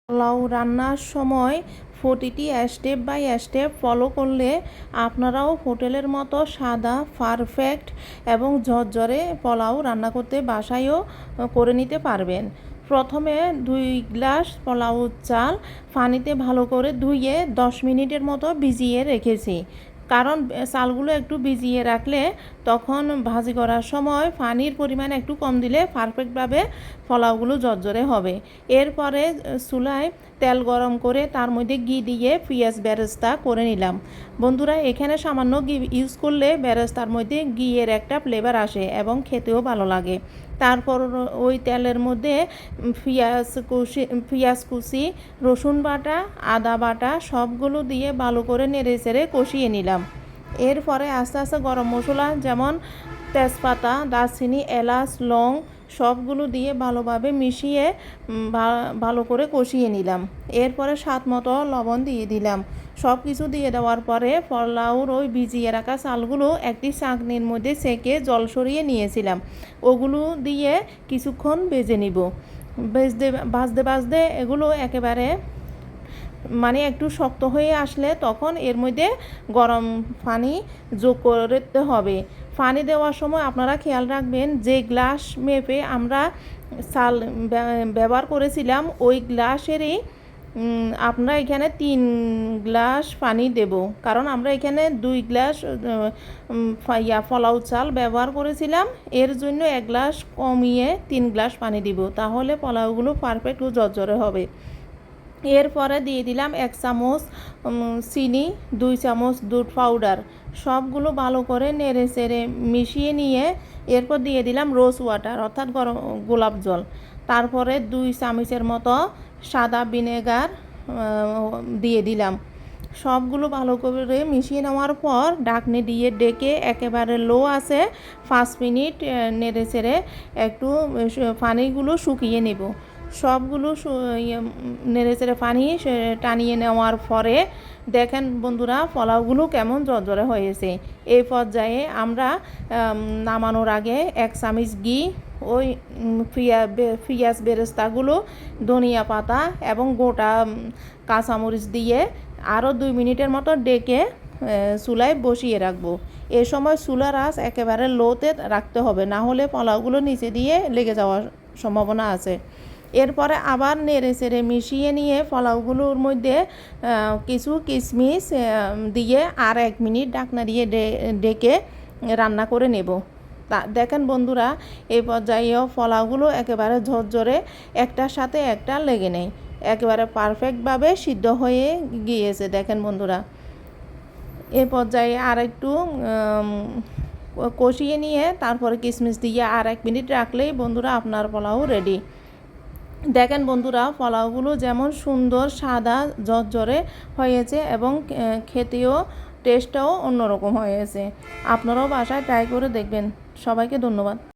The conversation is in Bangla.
পোলাও রান্নার সময় প্রতিটি স্টেপ বাই স্টেপ ফলো করলে আপনারাও হোটেলের মতো সাদা পারফেক্ট এবং ঝরঝরে পোলাও রান্না করতে বাসায়ও করে নিতে পারবেন। প্রথমে 2 গ্লাস পোলাও চাল পানিতে ভালো করে ধুয়ে 10 মিনিটের মতো ভিজিয়ে রেখেছি, কারণ চালগুলো একটু ভিজিয়ে রাখলে তখন ভাজি করার সময় পানির পরিমাণ একটু কম দিলে পারফেক্টভাবে পোলাওগুলো ঝরঝরে হবে। এরপরে চুলায় তেল গরম করে তার মধ্যে ঘি দিয়ে পেঁয়াজ বেরেস্তা করে নিলাম। বন্ধুরা, এখানে সামান্য ঘি ইউজ করলে বেরেস্তার মধ্যে ঘিয়ের একটা ফ্লেভার আসে এবং খেতেও ভালো লাগে। তারপর ওই তেলের মধ্যে পেঁয়াজ কুচি, রসুন বাটা, আদা বাটা সবগুলো দিয়ে ভালো করে নেড়ে চেড়ে কষিয়ে নিলাম। এরপরে আস্তে আস্তে গরম মশলা যেমন তেজপাতা, দারচিনি, এলাচ, লং সবগুলো দিয়ে ভালোভাবে মিশিয়ে ভালো করে কষিয়ে নিলাম। এরপরে স্বাদ মতো লবণ দিয়ে দিলাম। সব কিছু দিয়ে দেওয়ার পরে পোলাওর ওই ভিজিয়ে রাখা চালগুলো একটি চাকনির মধ্যে সেঁকে জল সরিয়ে নিয়েছিলাম, ওগুলো দিয়ে কিছুক্ষণ ভেজে নিব। ভাজতে ভাজতে এগুলো একেবারে একটু শক্ত হয়ে আসলে তখন এর মধ্যে গরম পানি যোগ করতে হবে। পানি দেওয়ার সময় আপনারা খেয়াল রাখবেন যে গ্লাস মেপে আমরা চাল ব্যবহার করেছিলাম ওই গ্লাসেরই আপনারা এখানে 3 গ্লাস পানি দেব, কারণ আমরা এখানে 2 গ্লাস পোলাও চাল ব্যবহার করেছিলাম, এর জন্য 1 গ্লাস কমিয়ে 3 গ্লাস পানি দিব, তাহলে পোলাওগুলো পারফেক্ট ও ঝরঝরে হবে। এরপরে দিয়ে দিলাম 1 চামচ চিনি, 2 চামচ দুধ পাউডার, সবগুলো ভালো করে নেড়ে চেড়ে মিশিয়ে নিয়ে এরপর দিয়ে দিলাম রোজ ওয়াটার অর্থাৎ গরম গোলাপ জল। তারপরে 2 চামচের মতো সাদা ভিনেগার দিয়ে দিলাম। সবগুলো ভালো করে মিশিয়ে নেওয়ার পর ঢাকনি দিয়ে ডেকে একেবারে লো আছে 5 মিনিট নেড়ে চেড়ে একটু পানিগুলো শুকিয়ে নেব। সবগুলো নেড়ে চেড়ে পানি টানিয়ে নেওয়ার পরে দেখেন বন্ধুরা, পোলাওগুলো কেমন ঝরঝরে হয়েছে। এই পর্যায়ে আমরা নামানোর আগে 1 চামচ ঘি, ওই পেঁয়াজ বেরেস্তাগুলো, ধনিয়া পাতা এবং গোটা কাঁচামরিচ দিয়ে আরও 2 মিনিটের মতো ডেকে চুলায় বসিয়ে রাখবো। এ সময় চুলার আঁচ একেবারে লোতে রাখতে হবে, না হলে পোলাওগুলো নিচে দিয়ে লেগে যাওয়ার সম্ভাবনা আছে। এরপরে আবার নেড়ে চেড়ে মিশিয়ে নিয়ে পোলাওগুলোর মধ্যে কিছু কিশমিশ দিয়ে আর 1 মিনিট ঢাকনা দিয়ে ডেকে রান্না করে নেব। দেখেন বন্ধুরা, এই পর্যায়েও পোলাওগুলো একেবারে ঝরঝরে একটার সাথে একটা লেগে নেই, একেবারে পারফেক্টভাবে সিদ্ধ হয়ে গিয়েছে। দেখেন বন্ধুরা, এ পর্যায়ে আর একটু কষিয়ে নিয়ে তারপরে কিশমিশ দিয়ে আর 1 মিনিট রাখলেই বন্ধুরা আপনার পোলাও রেডি। দেখেন বন্ধুরা, পোলাওগুলো যেমন সুন্দর সাদা ঝরঝরে হয়েছে এবং খেতেও টেস্টটাও অন্যরকম হয়েছে। আপনারাও বাসায় ট্রাই করে দেখবেন। সবাইকে ধন্যবাদ।